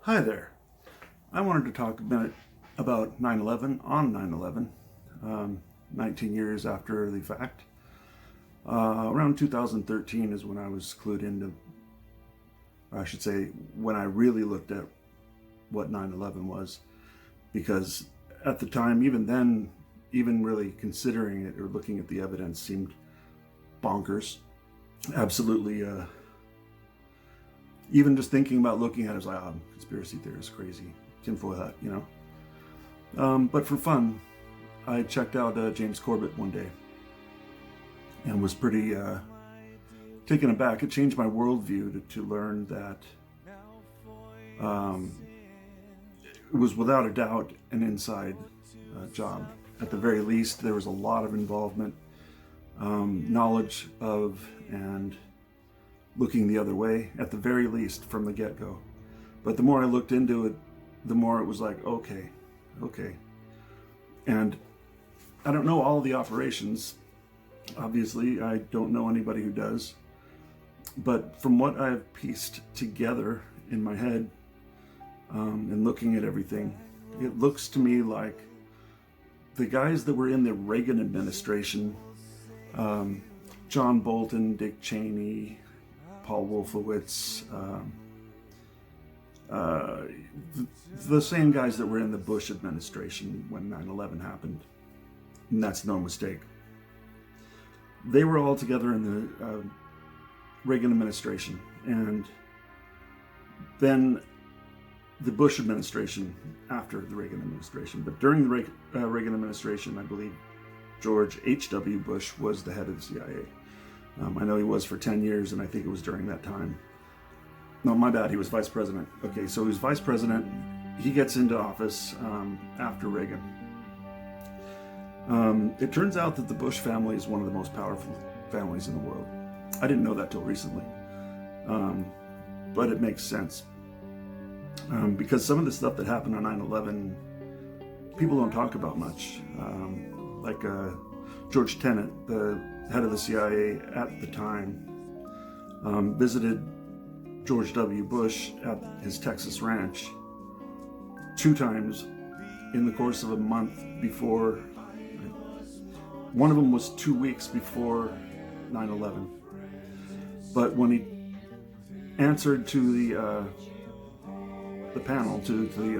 Hi there. I wanted to talk a minute about 9/11 on 9/11, 19 years after the fact. Around 2013 is when I was clued into, or I should say, when I really looked at what 9/11 was, because at the time, even then, even really considering it or looking at the evidence seemed bonkers. Absolutely. Even just thinking about looking at it, I was like, conspiracy theorist, crazy, tinfoil hat, But for fun, I checked out James Corbett one day and was pretty taken aback. It changed my worldview to learn that it was without a doubt an inside job. At the very least, there was a lot of involvement, knowledge of, and looking the other way, at the very least, from the get-go. But the more I looked into it, the more it was like, okay. And I don't know all of the operations. Obviously, I don't know anybody who does. But from what I've pieced together in my head, and looking at everything, it looks to me like the guys that were in the Reagan administration, John Bolton, Dick Cheney, Paul Wolfowitz, the same guys that were in the Bush administration when 9/11 happened, and that's no mistake. They were all together in the Reagan administration, and then the Bush administration after the Reagan administration. But during the Reagan administration, I believe George H.W. Bush was the head of the CIA. I know he was for 10 years, and I think it was during that time. No, my bad, he was vice president. Okay, so he was vice president. He gets into office after Reagan. It turns out that the Bush family is one of the most powerful families in the world. I didn't know that till recently, but it makes sense. Because some of the stuff that happened on 9/11, people don't talk about much. Like George Tenet, the head of the CIA at the time, visited George W. Bush at his Texas ranch 2 times in the course of a month before. One of them was 2 weeks before 9/11. But when he answered to the panel, to the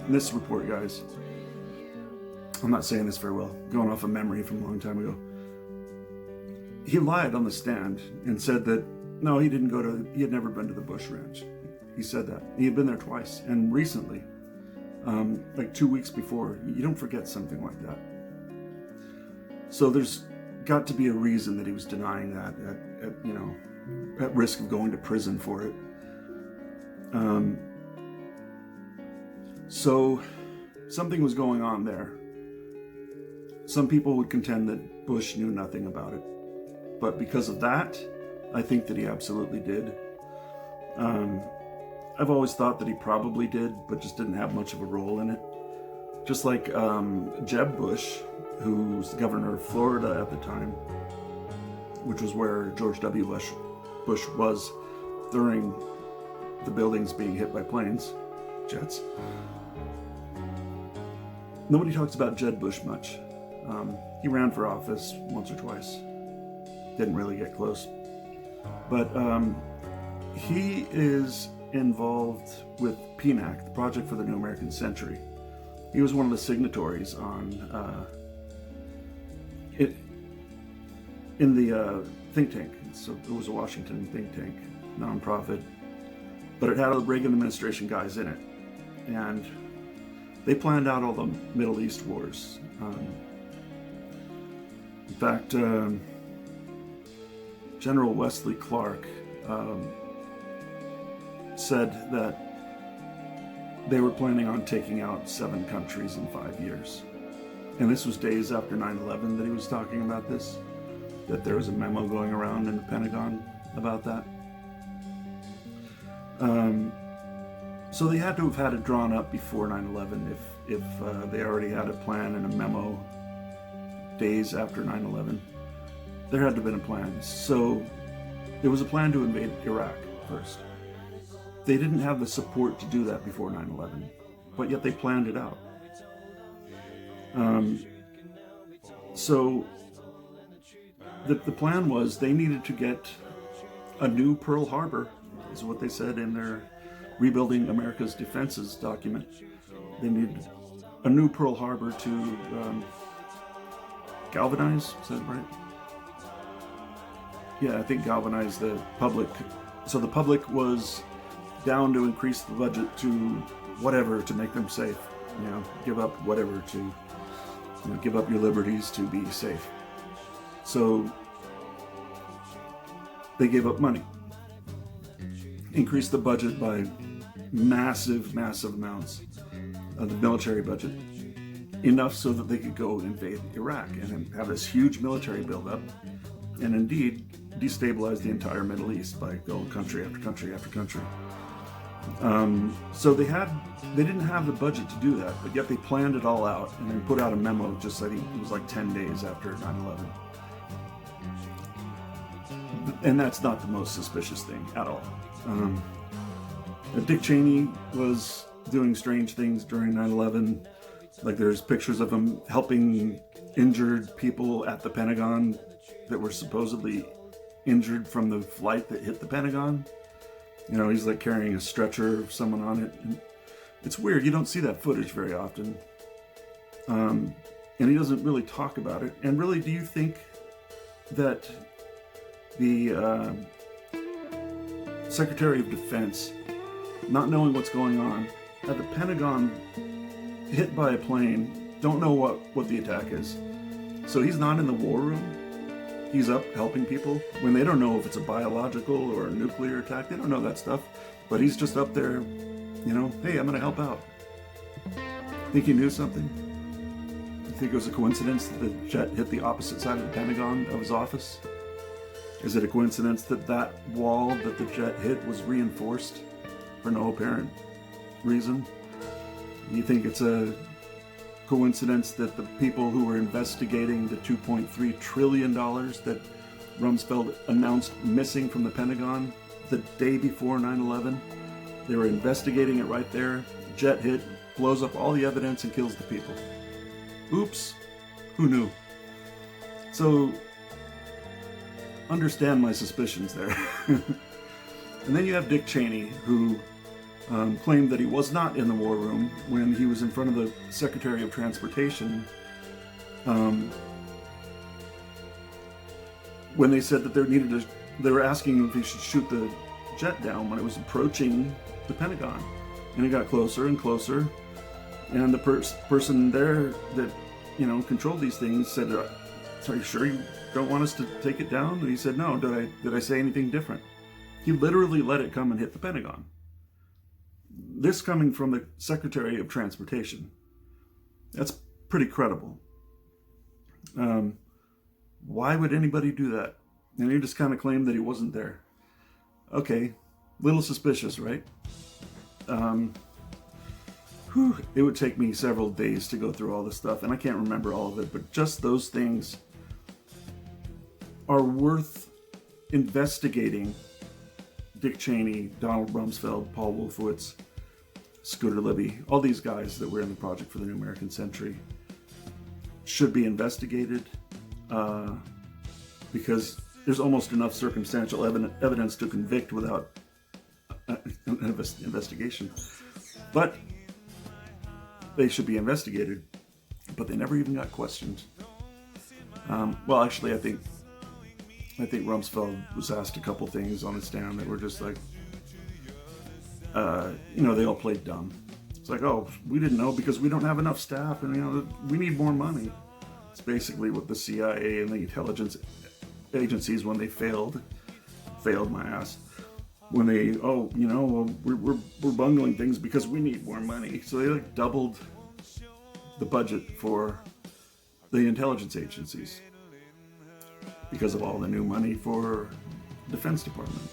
NIST report guys, I'm not saying this very well, going off of memory from a long time ago, he lied on the stand and said that no, he had never been to the Bush ranch. He said that. He had been there twice, and recently, like 2 weeks before. You don't forget something like that. So there's got to be a reason that he was denying that, at risk of going to prison for it. So something was going on there. Some people would contend that Bush knew nothing about it. But because of that, I think that he absolutely did. I've always thought that he probably did, but just didn't have much of a role in it. Just like Jeb Bush, who's the governor of Florida at the time, which was where George W. Bush was during the buildings being hit by planes, jets. Nobody talks about Jeb Bush much. He ran for office once or twice. Didn't really get close. But he is involved with PNAC, the Project for the New American Century. He was one of the signatories on it in the think tank. So it was a Washington think tank, nonprofit, but it had the Reagan administration guys in it, and they planned out all the Middle East wars. In fact, General Wesley Clark said that they were planning on taking out 7 countries in 5 years. And this was days after 9/11 that he was talking about this, that there was a memo going around in the Pentagon about that. So they had to have had it drawn up before 9/11 if they already had a plan and a memo days after 9/11. There had to have been a plan. So it was a plan to invade Iraq first. they didn't have the support to do that before 9/11, but yet they planned it out. So the plan was they needed to get a new Pearl Harbor, is what they said in their Rebuilding America's Defenses document. They needed a new Pearl Harbor to galvanize, is that right? Yeah, I think galvanize the public. So the public was down to increase the budget to whatever to make them safe. Give up whatever to, give up your liberties to be safe. So they gave up money, increased the budget by massive amounts of the military budget, enough so that they could go invade Iraq and have this huge military buildup, and indeed destabilize the entire Middle East by going country after country after country. So they didn't have the budget to do that, but yet they planned it all out and then put out a memo just, I think it was like 10 days after 9/11. And that's not the most suspicious thing at all. Dick Cheney was doing strange things during 9/11. Like there's pictures of him helping injured people at the Pentagon that were supposedly injured from the flight that hit the Pentagon. He's like carrying a stretcher of someone on it. And it's weird. You don't see that footage very often. And he doesn't really talk about it. And really, do you think that the Secretary of Defense, not knowing what's going on, at the Pentagon, hit by a plane, don't know what the attack is? So he's not in the war room. He's up helping people when they don't know if it's a biological or a nuclear attack. They don't know that stuff, but he's just up there, hey, I'm going to help out. Think he knew something? You think it was a coincidence that the jet hit the opposite side of the Pentagon of his office? Is it a coincidence that that wall that the jet hit was reinforced for no apparent reason? You think it's a coincidence that the people who were investigating the $2.3 trillion that Rumsfeld announced missing from the Pentagon the day before 9/11, they were investigating it right there, jet hit, blows up all the evidence and kills the people? Oops, who knew? So, understand my suspicions there. And then you have Dick Cheney, who claimed that he was not in the war room when he was in front of the Secretary of Transportation when they said that they were asking him if he should shoot the jet down when it was approaching the Pentagon. And it got closer and closer, and the person there that controlled these things said, "Are you sure you don't want us to take it down?" And he said, "No. Did I say anything different?" He literally let it come and hit the Pentagon. This coming from the Secretary of Transportation. That's pretty credible. Why would anybody do that? And he just kind of claimed that he wasn't there. Okay, little suspicious, right? It would take me several days to go through all this stuff, and I can't remember all of it, but just those things are worth investigating. Dick Cheney, Donald Rumsfeld, Paul Wolfowitz, Scooter Libby, all these guys that were in the Project for the New American Century should be investigated because there's almost enough circumstantial evidence to convict without an investigation. But they should be investigated, but they never even got questioned. Well, actually, I think Rumsfeld was asked a couple things on his stand that were just like, they all played dumb. It's like, oh, we didn't know because we don't have enough staff, and we need more money. It's basically what the CIA and the intelligence agencies, when they failed my ass. When they, we're bungling things because we need more money. So they doubled the budget for the intelligence agencies because of all the new money for Defense Department,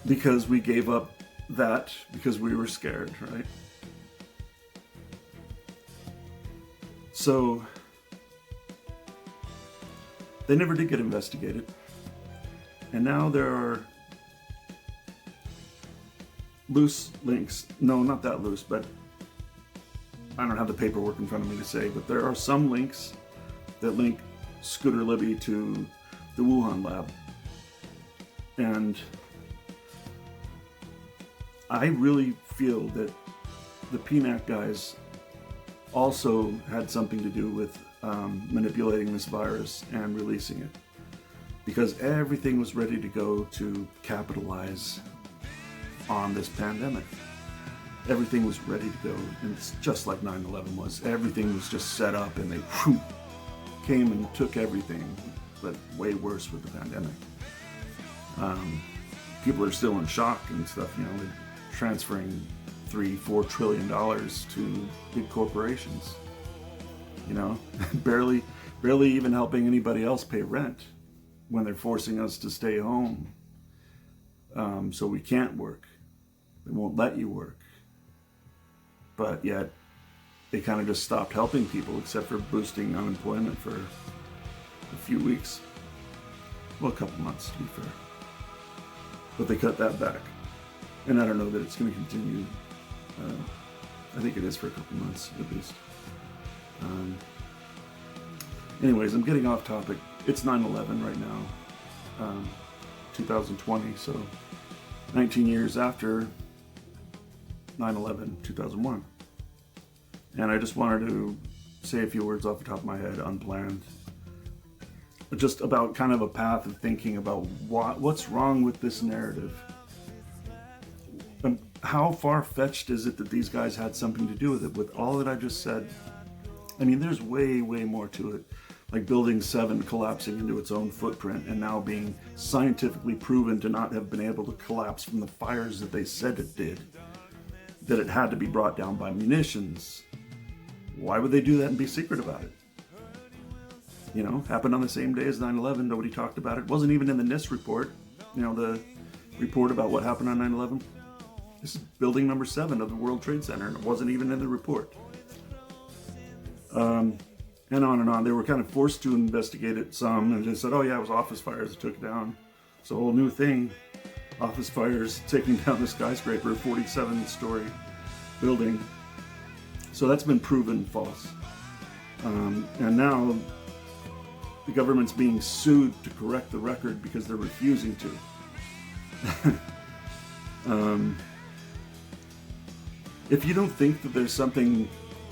because we gave up that because we were scared, right? So they never did get investigated. And now there are loose links. No, not that loose, but I don't have the paperwork in front of me to say, but there are some links that link Scooter Libby to the Wuhan lab. And I really feel that the PNAC guys also had something to do with manipulating this virus and releasing it, because everything was ready to go to capitalize on this pandemic. Everything was ready to go, and it's just like 9/11 was. Everything was just set up, and they came and took everything, but way worse with the pandemic. People are still in shock and stuff, you know, they're transferring $3-4 trillion to big corporations, you know, barely even helping anybody else pay rent when they're forcing us to stay home. So we can't work. They won't let you work. But yet they kind of just stopped helping people, except for boosting unemployment for a few weeks. Well, a couple months, to be fair. But they cut that back. And I don't know that it's going to continue. I think it is for a couple months, at least. Anyways, I'm getting off topic. It's 9/11 right now, 2020, so 19 years after 9/11, 2001. And I just wanted to say a few words off the top of my head, unplanned, just about kind of a path of thinking about what's wrong with this narrative. How far-fetched is it that these guys had something to do with it? With all that I just said, I mean, there's way more to it. Like Building 7 collapsing into its own footprint and now being scientifically proven to not have been able to collapse from the fires that they said it did. That it had to be brought down by munitions. Why would they do that and be secret about it? You know, happened on the same day as 9/11. Nobody talked about it. Wasn't even in the NIST report. You know, the report about what happened on 9/11. This is building number 7 of the World Trade Center, and it wasn't even in the report. And on and on. They were kind of forced to investigate it some, and they said, oh yeah, it was office fires that took it down. It's a whole new thing. Office fires taking down the skyscraper, 47-story building. So that's been proven false. And now the government's being sued to correct the record because they're refusing to. If you don't think that there's something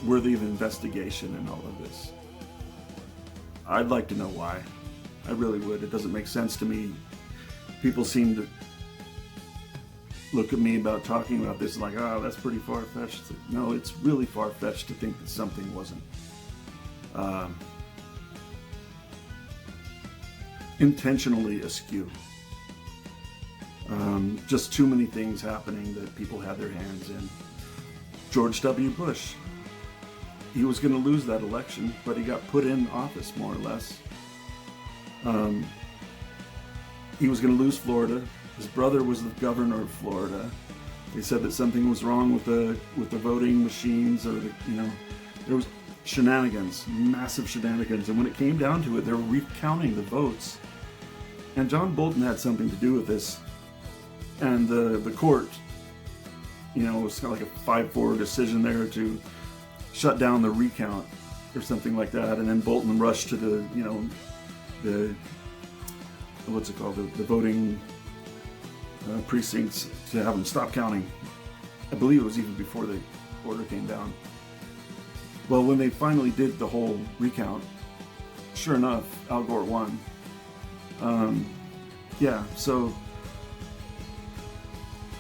worthy of investigation in all of this, I'd like to know why. I really would. It doesn't make sense to me. People seem to look at me about talking about this like, oh, that's pretty far-fetched. It's like, no, it's really far-fetched to think that something wasn't intentionally askew. Just too many things happening that people had their hands in. George W. Bush. He was going to lose that election, but he got put in office, more or less. He was going to lose Florida. His brother was the governor of Florida. They said that something was wrong with the voting machines, or there was shenanigans, massive shenanigans. And when it came down to it, they were recounting the votes. And John Bolton had something to do with this. And the court, it was kind of like a 5-4 decision there to shut down the recount or something like that. And then Bolton rushed to the voting precincts to have them stop counting. I believe it was even before the order came down. Well, when they finally did the whole recount, sure enough, Al Gore won. So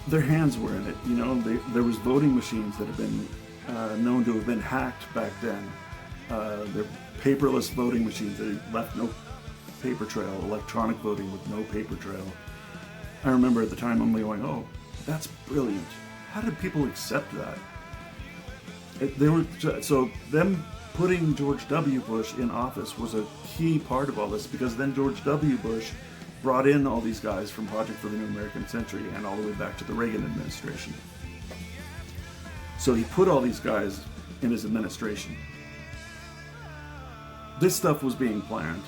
their hands were in it. There was voting machines that had been known to have been hacked back then. They're paperless voting machines that had left no paper trail, electronic voting with no paper trail. I remember at the time I'm going, oh, that's brilliant. How did people accept that? So them putting George W. Bush in office was a key part of all this, because then George W. Bush brought in all these guys from Project for the New American Century and all the way back to the Reagan administration. So he put all these guys in his administration. This stuff was being planned.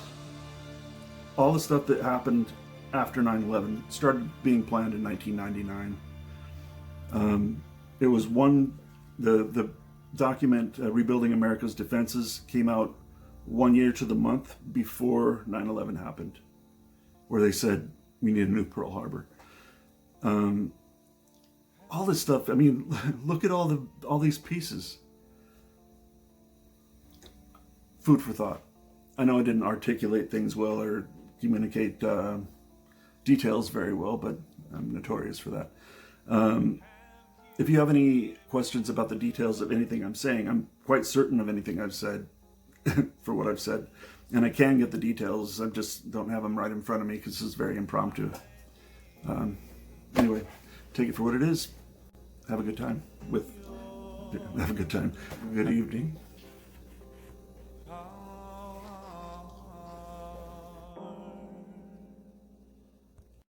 All the stuff that happened after 9/11 started being planned in 1999. It was the document, Rebuilding America's Defenses, came out 1 year to the month before 9/11 happened, where they said we need a new Pearl Harbor. All this stuff, I mean, look at all these pieces. Food for thought. I know I didn't articulate things well or communicate details very well, but I'm notorious for that. If you have any questions about the details of anything I'm saying, I'm quite certain of anything I've said for what I've said. And I can get the details. I just don't have them right in front of me because this is very impromptu. Anyway, take it for what it is. Have a good time. Have a good time. Good evening.